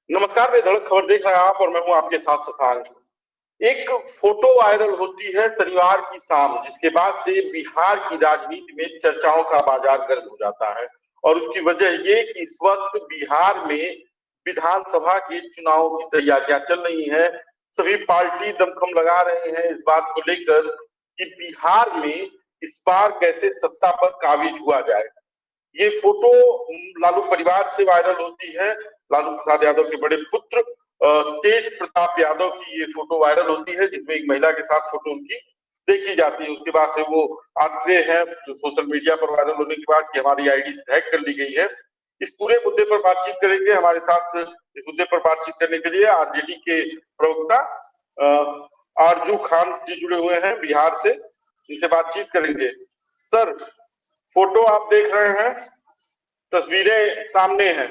नमस्कार, मैं धड़क खबर देख रहे हैं आप और मैं हूं आपके साथ शशांक। एक फोटो वायरल होती है शनिवार की शाम, जिसके बाद से बिहार की राजनीति में चर्चाओं का बाजार गर्म हो जाता है। और उसकी वजह ये कि इस वक्त बिहार में विधानसभा के चुनाव की तैयारियां चल रही हैं। सभी पार्टी दमखम लगा रहे हैं इस बात को लेकर कि बिहार में इस बार कैसे सत्ता पर काबिज हुआ जाए। ये फोटो लालू परिवार से वायरल होती है। लालू प्रसाद यादव के बड़े पुत्र तेज प्रताप यादव की ये फोटो वायरल होती है, जिसमें एक महिला के साथ फोटो उनकी देखी जाती है। उसके बाद से वो आते हैं जो सोशल मीडिया पर वायरल होने के बाद कि हमारी आईडी हैक कर ली गई है। इस पूरे मुद्दे पर बातचीत करेंगे। हमारे साथ इस मुद्दे पर बातचीत करने के लिए आरजेडी के प्रवक्ता आरजू खान जी जुड़े हुए हैं बिहार से, इनसे बातचीत करेंगे। सर, फोटो आप देख रहे हैं, तस्वीरें सामने हैं।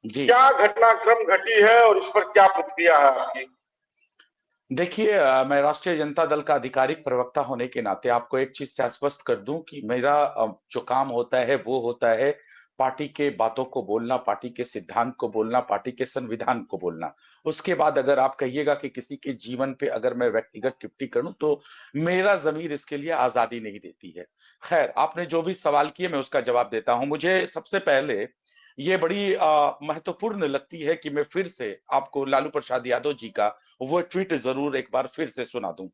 जी क्या घटनाक्रम घटी है और इस पर क्या प्रतिक्रिया है आपकी? देखिए, मैं राष्ट्रीय जनता दल का आधिकारिक प्रवक्ता होने के नाते आपको एक चीज से आश्वस्त कर दूं कि मेरा जो काम होता है वो होता है पार्टी के बातों को बोलना, पार्टी के सिद्धांत को बोलना, पार्टी के संविधान को बोलना। उसके बाद अगर आप कहिएगा कि किसी के जीवन पे अगर मैं व्यक्तिगत टिप्पणी करूं तो मेरा जमीर इसके लिए आजादी नहीं देती है। खैर, आपने जो भी सवाल किए मैं उसका जवाब देता हूं। मुझे सबसे पहले ये बड़ी महत्वपूर्ण लगती है कि मैं फिर से आपको लालू प्रसाद यादव जी का वो ट्वीट जरूर एक बार फिर से सुना दूं।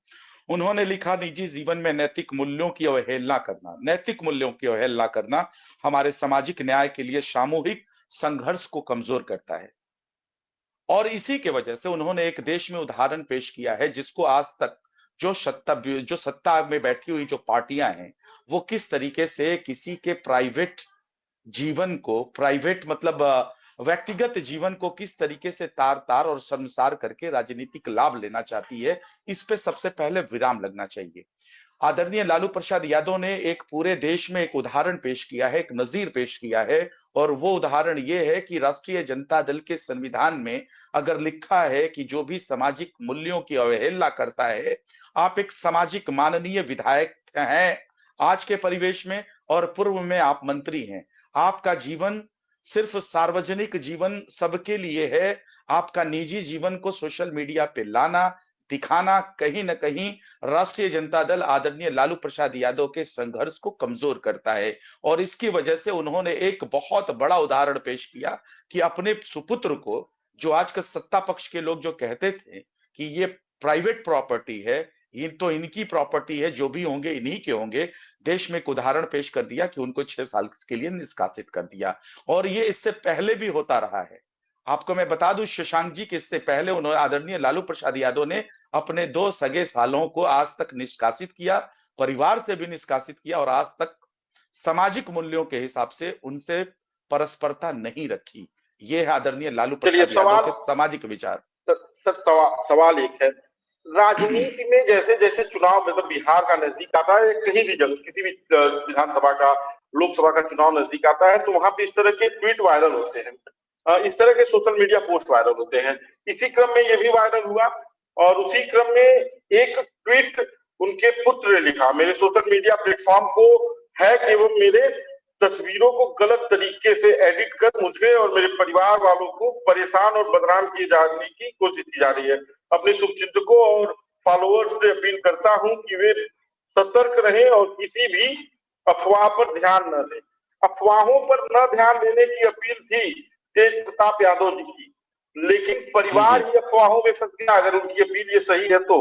उन्होंने लिखा, निजी जीवन में नैतिक मूल्यों की अवहेलना करना, नैतिक मूल्यों की अवहेलना करना हमारे सामाजिक न्याय के लिए सामूहिक संघर्ष को कमजोर करता है। और इसी के वजह से उन्होंने एक देश में उदाहरण पेश किया है जिसको आज तक जो सत्ता में बैठी हुई जो पार्टियां हैं वो किस तरीके से किसी के प्राइवेट जीवन को, प्राइवेट मतलब व्यक्तिगत जीवन को किस तरीके से तार तार और शर्मसार करके राजनीतिक लाभ लेना चाहती है, इस पे सबसे पहले विराम लगना चाहिए। आदरणीय लालू प्रसाद यादव ने एक पूरे देश में एक उदाहरण पेश किया है, एक नजीर पेश किया है। और वो उदाहरण ये है कि राष्ट्रीय जनता दल के संविधान में अगर लिखा है कि जो भी सामाजिक मूल्यों की अवहेलना करता है, आप एक सामाजिक माननीय विधायक हैं आज के परिवेश में, और पूर्व में आप मंत्री हैं। आपका जीवन सिर्फ सार्वजनिक जीवन सबके लिए है। आपका निजी जीवन को सोशल मीडिया पे लाना, दिखाना कहीं ना कहीं राष्ट्रीय जनता दल आदरणीय लालू प्रसाद यादव के संघर्ष को कमजोर करता है। और इसकी वजह से उन्होंने एक बहुत बड़ा उदाहरण पेश किया कि अपने सुपुत्र को, जो आज के सत्ता पक्ष के लोग जो कहते थे कि ये प्राइवेट प्रॉपर्टी है, ये तो इनकी प्रॉपर्टी है, जो भी होंगे इन्हीं के होंगे, देश में एक उदाहरण पेश कर दिया कि उनको 6 साल के लिए निष्कासित कर दिया। और ये इससे पहले भी होता रहा है। आपको मैं बता दूं शशांक जी कि इससे पहले उन्होंने आदरणीय लालू प्रसाद यादव ने अपने 2 सगे सालों को आज तक निष्कासित किया, परिवार से भी निष्कासित किया, और आज तक सामाजिक मूल्यों के हिसाब से उनसे परस्परता नहीं रखी। ये है आदरणीय लालू चलिए, प्रसाद यादव के सामाजिक विचार। सर, सवाल एक है। राजनीति में जैसे जैसे चुनाव, मतलब बिहार का नजदीक आता है, कहीं भी जगह किसी भी विधानसभा का, लोकसभा का चुनाव नजदीक आता है, तो वहां पे इस तरह के ट्वीट वायरल होते हैं, इस तरह के सोशल मीडिया पोस्ट वायरल होते हैं। इसी क्रम में ये भी वायरल हुआ और उसी क्रम में एक ट्वीट उनके पुत्र ने लिखा, मेरे सोशल मीडिया प्लेटफॉर्म को हैक एवं मेरे तस्वीरों को गलत तरीके से एडिट कर मुझे और मेरे परिवार वालों को परेशान और बदनाम किए जाने की कोशिश की जा रही है। अपने शुभचिंतकों और फॉलोअर्स से अपील करता हूं कि वे सतर्क रहें और किसी भी अफवाह पर ध्यान न दें। अफवाहों पर न ध्यान देने की अपील थी तेज प्रताप यादव जी की, लेकिन जी जी, परिवार ही अफवाहों में फंस गया। अगर उनकी अपील ये सही है तो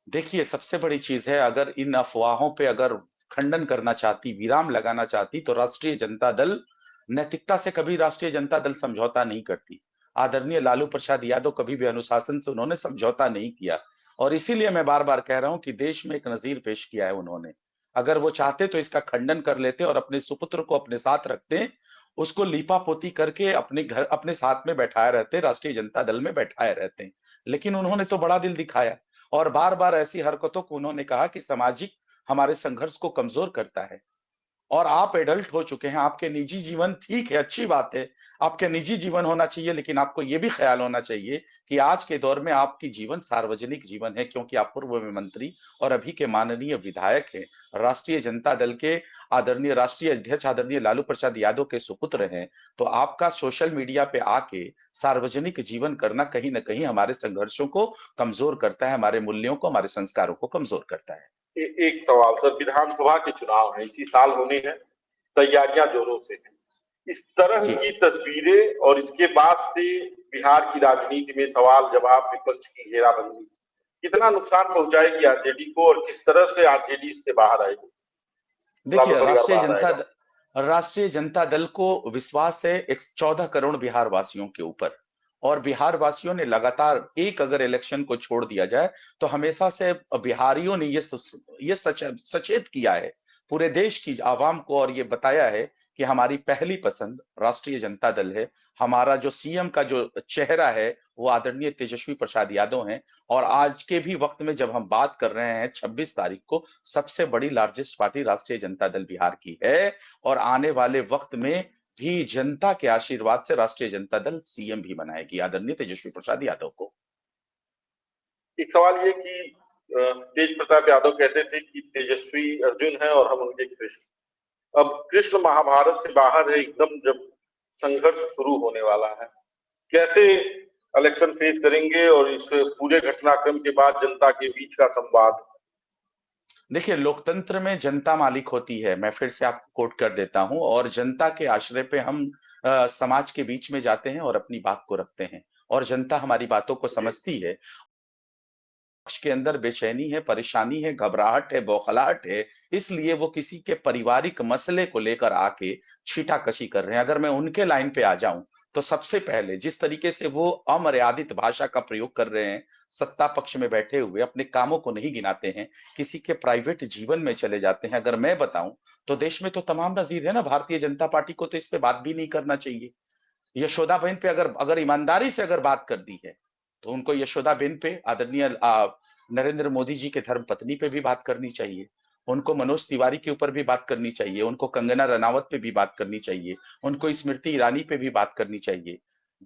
देखिए सबसे बड़ी चीज है, अगर इन अफवाहों पे अगर खंडन करना चाहती, विराम लगाना चाहती, तो राष्ट्रीय जनता दल नैतिकता से कभी राष्ट्रीय जनता दल समझौता नहीं करती। आदरणीय लालू प्रसाद यादव कभी भी अनुशासन से उन्होंने समझौता नहीं किया। और इसीलिए मैं बार बार कह रहा हूं कि देश में एक नजीर पेश किया है उन्होंने। अगर वो चाहते तो इसका खंडन कर लेते और अपने सुपुत्र को अपने साथ रखते, उसको लीपा पोती करके अपने घर अपने साथ में बैठाए रहते, राष्ट्रीय जनता दल में बैठाए रहते। लेकिन उन्होंने तो बड़ा दिल दिखाया और बार बार ऐसी हरकतों को उन्होंने कहा कि सामाजिक हमारे संघर्ष को कमजोर करता है। और आप एडल्ट हो चुके हैं, आपके निजी जीवन ठीक है, अच्छी बात है, आपके निजी जीवन होना चाहिए, लेकिन आपको ये भी ख्याल होना चाहिए कि आज के दौर में आपकी जीवन सार्वजनिक जीवन है, क्योंकि आप पूर्व में मंत्री और अभी के माननीय विधायक हैं। राष्ट्रीय जनता दल के आदरणीय राष्ट्रीय अध्यक्ष आदरणीय लालू प्रसाद यादव के सुपुत्र हैं। तो आपका सोशल मीडिया पे आके सार्वजनिक जीवन करना कहीं न कहीं हमारे संघर्षों को कमज़ोर करता है, हमारे मूल्यों को, हमारे संस्कारों को कमज़ोर करता है। एक सवाल सर, विधानसभा के चुनाव है, इसी साल होने हैं, तैयारियां जोरों से हैं। इस तरह जी। की तस्वीरें और इसके बाद से बिहार की राजनीति में सवाल जवाब, विपक्ष की घेराबंदी कितना नुकसान पहुंचाएगी आरजेडी को, और किस तरह से आरजेडी इससे बाहर आएगी, लालू देखिए, परिवार बाहर आएगा? राष्ट्रीय जनता दल को विश्वास है 14 करोड़ बिहार वासियों के ऊपर, और बिहार वासियों ने लगातार एक अगर इलेक्शन को छोड़ दिया जाए तो हमेशा से बिहारियों ने ये सचेत किया है पूरे देश की आवाम को, और ये बताया है कि हमारी पहली पसंद राष्ट्रीय जनता दल है। हमारा जो सीएम का जो चेहरा है वो आदरणीय तेजस्वी प्रसाद यादव हैं। और आज के भी वक्त में जब हम बात कर रहे हैं 26 तारीख को, सबसे बड़ी लार्जेस्ट पार्टी राष्ट्रीय जनता दल बिहार की है, और आने वाले वक्त में भी जनता के आशीर्वाद से राष्ट्रीय जनता दल सीएम भी बनाएगी आदरणीय तेजस्वी प्रसाद यादव को। एक सवाल ये कि तेज प्रताप यादव कहते थे कि तेजस्वी अर्जुन है और हम उनके कृष्ण। अब कृष्ण महाभारत से बाहर है एकदम, जब संघर्ष शुरू होने वाला है, कैसे इलेक्शन फेस करेंगे, और इस पूरे घटनाक्रम के बाद जनता के बीच का संवाद? देखिए, लोकतंत्र में जनता मालिक होती है, मैं फिर से आपको कोट कर देता हूं, और जनता के आश्रय पे हम समाज के बीच में जाते हैं और अपनी बात को रखते हैं, और जनता हमारी बातों को जी। समझती है। पक्ष के अंदर बेचैनी है, परेशानी है, घबराहट है, बौखलाहट है, इसलिए वो किसी के पारिवारिक मसले को लेकर आके छींटाकशी कर रहे हैं। अगर मैं उनके लाइन पे आ जाऊं, तो सबसे पहले जिस तरीके से वो अमर्यादित भाषा का प्रयोग कर रहे हैं, सत्ता पक्ष में बैठे हुए अपने कामों को नहीं गिनाते हैं, किसी के प्राइवेट जीवन में चले जाते हैं। अगर मैं बताऊं, तो देश में तो तमाम नज़ीर है ना, भारतीय जनता पार्टी को तो इस पे बात भी नहीं करना चाहिए। यशोदाबेन पे अगर अगर ईमानदारी से अगर बात कर दी है, तो उनको यशोदाबेन पे आदरणीय नरेंद्र मोदी जी के धर्मपत्नी पे भी बात करनी चाहिए। उनको मनोज तिवारी के ऊपर भी बात करनी चाहिए, उनको कंगना रनावत पे भी बात करनी चाहिए, उनको स्मृति ईरानी पे भी बात करनी चाहिए।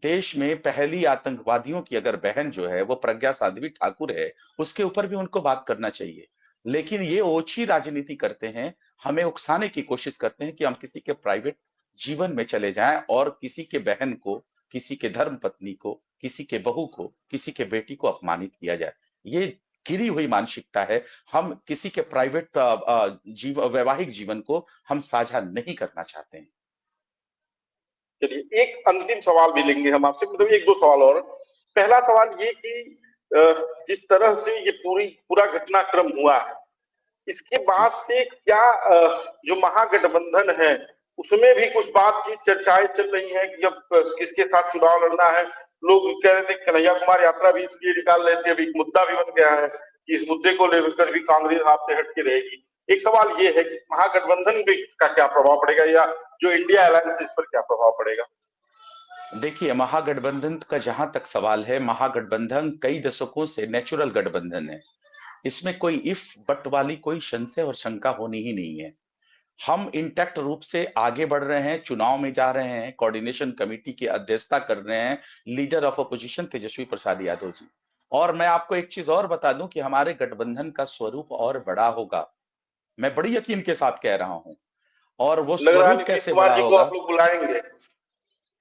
देश में पहली आतंकवादियों की अगर बहन जो है वो प्रज्ञा साध्वी ठाकुर है, उसके ऊपर भी उनको बात करना चाहिए। लेकिन ये ओछी राजनीति करते हैं, हमें उकसाने की कोशिश करते हैं कि हम किसी के प्राइवेट जीवन में चले जाएं और किसी के बहन को, किसी के धर्म पत्नी को, किसी के बहू को, किसी के बेटी को अपमानित किया जाए। ये गिरी हुई मानसिकता है। हम किसी के प्राइवेट वैवाहिक जीवन को हम साझा नहीं करना चाहते हैं। चलिए, एक अंतिम सवाल भी लेंगे हम आपसे, मतलब जी। एक दो सवाल और। पहला सवाल ये कि जिस तरह से ये पूरा घटनाक्रम हुआ है, इसके जी। बाद से क्या जो महागठबंधन है उसमें भी कुछ बातचीत चर्चाएं चल रही हैं कि अब किसके साथ चुनाव लड़ना है? लोग कह रहे थे, कन्हैया कुमार यात्रा भी इसलिए निकाल रहे थे, अभी एक मुद्दा भी बन गया है कि इस मुद्दे को लेकर भी कांग्रेस आपसे हटके रहेगी। एक सवाल ये है कि महागठबंधन पे इसका क्या प्रभाव पड़ेगा, या जो इंडिया अलायंस इस पर क्या प्रभाव पड़ेगा? देखिए, महागठबंधन का जहां तक सवाल है, महागठबंधन कई दशकों से नेचुरल गठबंधन है। इसमें कोई इफ बट वाली कोई संशय और शंका होनी ही नहीं है। हम इंटैक्ट रूप से आगे बढ़ रहे हैं, चुनाव में जा रहे हैं, कोऑर्डिनेशन कमेटी की अध्यक्षता कर रहे हैं leader of opposition Tejashwi Prasad Yadav ji. और मैं आपको एक चीज और बता दूं कि हमारे गठबंधन का स्वरूप और बड़ा होगा। मैं बड़ी यकीन के साथ कह रहा हूं। और वो लग रहा है स्वरूप नीतीश कैसे कुमार बड़ा जी को होगा? आप लोग बुलाएंगे?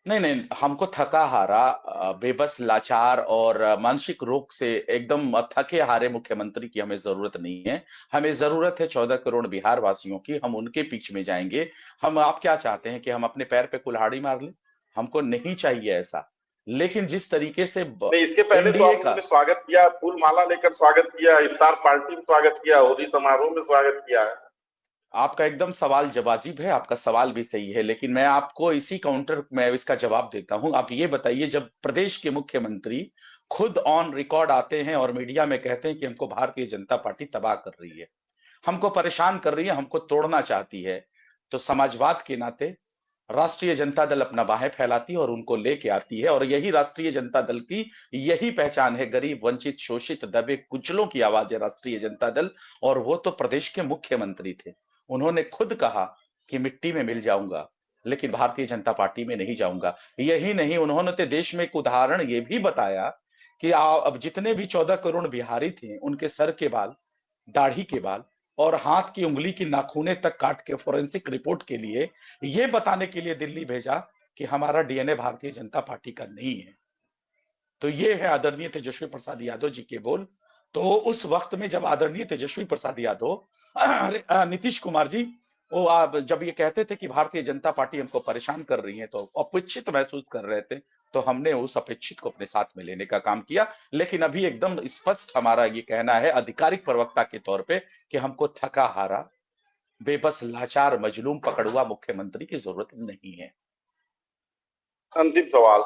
नहीं, नहीं, हमको थका-हारा बेबस, लाचार और मानसिक रोग से एकदम थके-हारे मुख्यमंत्री की हमें ज़रूरत नहीं है। हमें ज़रूरत है 14 करोड़ बिहार वासियों की, हम उनके बीच में जाएँगे। आप क्या चाहते हैं कि हम अपने पैर पे कुल्हाड़ी मार लें? हमको नहीं चाहिए ऐसा। लेकिन जिस तरीके से ब नहीं, इसके पहले तो एनडीए आप लोगों का ने स्वागत किया, फूल माला लेकर स्वागत किया, इफ्तार पार्टी में स्वागत किया, होली समारोह में स्वागत किया है। आपका एकदम सवाल जवाजिब है, आपका सवाल भी सही है, लेकिन मैं आपको इसी काउंटर में इसका जवाब देता हूँ। आप ये बताइए, जब प्रदेश के मुख्यमंत्री खुद ऑन रिकॉर्ड आते हैं और मीडिया में कहते हैं कि हमको भारतीय जनता पार्टी तबाह कर रही है, हमको परेशान कर रही है, हमको तोड़ना चाहती है, तो समाजवाद के नाते राष्ट्रीय जनता दल अपना बाहें फैलाती है और उनको लेके आती है, और यही राष्ट्रीय जनता दल की यही पहचान है। गरीब, वंचित, शोषित, दबे कुचलों की आवाज है राष्ट्रीय जनता दल। और वो तो प्रदेश के मुख्यमंत्री थे। उन्होंने खुद कहा कि मिट्टी में मिल जाऊंगा, लेकिन भारतीय जनता पार्टी में नहीं जाऊंगा। यही नहीं, उन्होंने तो देश में एक उदाहरण ये भी बताया कि अब जितने भी 14 करोड़ बिहारी थे, उनके सर के बाल, दाढ़ी के बाल और हाथ की उंगली की नाखूने तक काट के फोरेंसिक रिपोर्ट के लिए, ये बताने के लिए दिल्ली भेजा कि हमारा डीएनए भारतीय जनता पार्टी का नहीं है। तो ये है आदरणीय तेजस्वी प्रसाद यादव जी के बोल। तो उस वक्त में जब आदरणीय तेजस्वी प्रसाद यादव, नीतीश कुमार जी, वो आप जब ये कहते थे कि भारतीय जनता पार्टी हमको परेशान कर रही है, तो अपेक्षित महसूस कर रहे थे, तो हमने उस अपेक्षित को अपने साथ में लेने का काम किया। लेकिन अभी एकदम स्पष्ट हमारा ये कहना है आधिकारिक प्रवक्ता के तौर पे कि हमको थका हारा, बेबस, लाचार, मजलूम, पकड़ुआ मुख्यमंत्री की जरूरत नहीं है। अंतिम सवाल,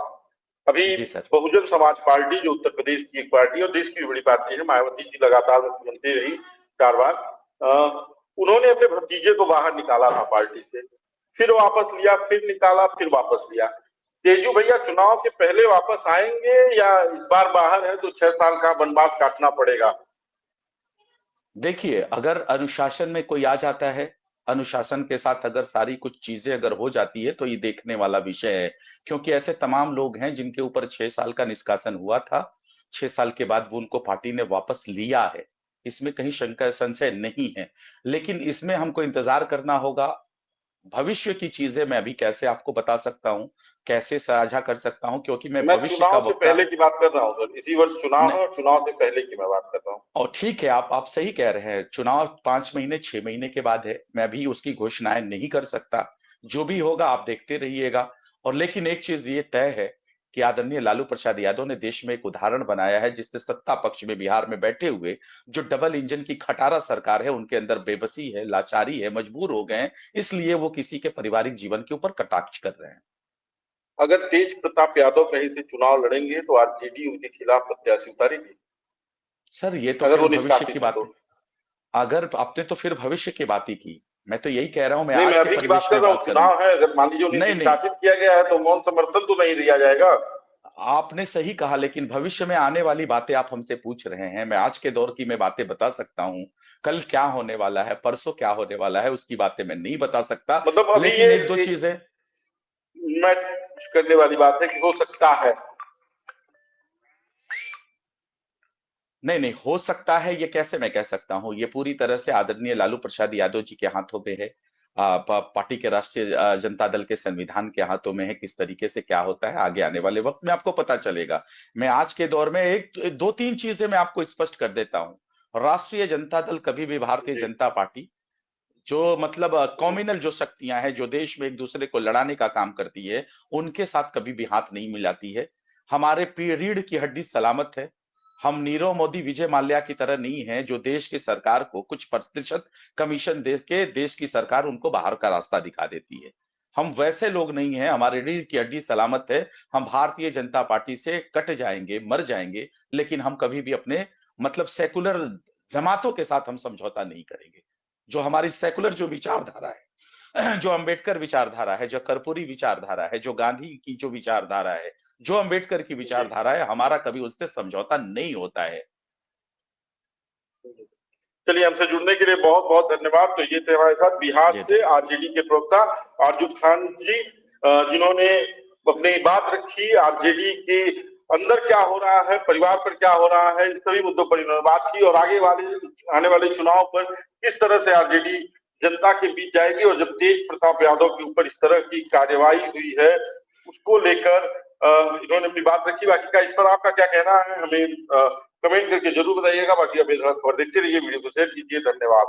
अभी जी सर। बहुजन समाज पार्टी जो उत्तर प्रदेश की एक पार्टी और देश की बड़ी पार्टी है, मायावती जी लगातार मुख्यमंत्री रही 4 बार, उन्होंने अपने भतीजे को बाहर निकाला था पार्टी से, फिर वापस लिया, फिर निकाला, फिर वापस लिया। तेजू भैया चुनाव के पहले वापस आएंगे या इस बार बाहर है तो 6 साल का वनवास काटना पड़ेगा? देखिए, अगर अनुशासन में कोई आ जाता है, अनुशासन के साथ अगर सारी कुछ चीजें अगर हो जाती है, तो ये देखने वाला विषय है। क्योंकि ऐसे तमाम लोग हैं जिनके ऊपर 6 साल का निष्कासन हुआ था, 6 साल के बाद वो उनको पार्टी ने वापस लिया है, इसमें कहीं शंका संशय नहीं है। लेकिन इसमें हमको इंतजार करना होगा। भविष्य की चीजें मैं अभी कैसे आपको बता सकता हूँ, कैसे साझा कर सकता हूँ, क्योंकि मैं मैं भविष्य का चुनाव से वक्ता पहले की बात कर रहा हूँ सर, इसी वर्ष चुनाव है और चुनाव से पहले की मैं बात कर रहा हूँ। और ठीक है, आप सही कह रहे हैं, चुनाव 5 महीने 6 महीने के बाद है, मैं अभी उसकी घोषणाएं नहीं कर सकता। जो भी होगा आप देखते रहिएगा। और लेकिन एक चीज ये तय है कि आदरणीय लालू प्रसाद यादव ने देश में एक उदाहरण बनाया है, जिससे सत्ता पक्ष में बिहार में बैठे हुए जो डबल इंजन की खटारा सरकार है, उनके अंदर बेबसी है, लाचारी है, मजबूर हो गए हैं, इसलिए वो किसी के पारिवारिक जीवन के ऊपर कटाक्ष कर रहे हैं। अगर तेज प्रताप यादव कहीं से चुनाव लड़ेंगे तो आरजेडी उनके खिलाफ प्रत्याशी उतारेगी, सर ये तो अगर फिर वो भविष्य की निष्कासित है बात तो? है। अगर आपने तो फिर भविष्य की बात ही की, मैं तो यही कह रहा हूं, मैं नहीं, मैं आज के अभी की बात परिवेश कर में रहा हूँ, बात करूंगा। चुनाव है, अगर मान लीजिए उन्हें नहीं नहीं, निष्कासित किया गया है तो मौन समर्थन तो नहीं दिया जाएगा? आपने सही कहा, लेकिन भविष्य में आने वाली बातें आप हमसे पूछ रहे हैं, मैं आज के दौर की मैं बातें बता सकता हूं। कल क्या होने वाला है, परसों क्या होने वाला है, उसकी बातें मैं नहीं बता सकता। मतलब अभी लेकिन ये एक दो चीजें, मैच करने वाली बात है कि हो सकता है। नहीं नहीं हो सकता है, ये कैसे मैं कह सकता हूं, ये पूरी तरह से आदरणीय लालू प्रसाद यादव जी के हाथों में है। पार्टी के राष्ट्रीय जनता दल के संविधान के हाथों में है, किस तरीके से क्या होता है आगे आने वाले वक्त में आपको पता चलेगा। मैं आज के दौर में एक दो तीन चीजें मैं आपको स्पष्ट कर देता हूं। राष्ट्रीय जनता दल कभी भी भारतीय जी। जनता पार्टी, जो मतलब कॉम्युनल जो शक्तियां हैं, जो देश में एक दूसरे को लड़ाने का काम करती है, उनके साथ कभी भी हाथ नहीं मिलाती है। हमारे रीढ़ की हड्डी सलामत है। हम नीरव मोदी, विजय माल्या की तरह नहीं है, जो देश की सरकार को कुछ प्रतिशत कमीशन दे के देश की सरकार उनको बाहर का रास्ता दिखा देती है। हम वैसे लोग नहीं हैं, हमारी रीढ़ की हड्डी सलामत है। हम भारतीय जनता पार्टी से कट जाएंगे, मर जाएंगे, लेकिन हम कभी भी अपने मतलब सेकुलर जमातों के साथ हम समझौता नहीं करेंगे। जो हमारी सेकुलर जो विचारधारा है, जो अंबेडकर विचारधारा है, जो कर्पूरी विचारधारा है, जो गांधी की जो विचारधारा है, जो अंबेडकर की जी। विचारधारा है, हमारा कभी उससे समझौता नहीं होता है। चलिए, हमसे जुड़ने के लिए बहुत बहुत धन्यवाद। तो ये थे हमारे साथ बिहार जी से धन्यवाद। आरजेडी के प्रवक्ता आरजू खान जी, जिन्होंने अपनी बात रखी, आरजेडी के अंदर क्या हो रहा है, परिवार पर क्या हो रहा है, इन सभी मुद्दों पर इन्होंने बात की और आने वाले चुनाव पर किस तरह से आरजेडी जनता के बीच जाएगी और जब तेज प्रताप यादव के ऊपर इस तरह की कार्यवाही हुई है उसको लेकर इन्होंने अपनी बात रखी। बाकी का इस पर आपका क्या कहना है हमें कमेंट करके जरूर बताइएगा। बाकी अब खबर देखते रहिए, वीडियो को शेयर कीजिए। धन्यवाद।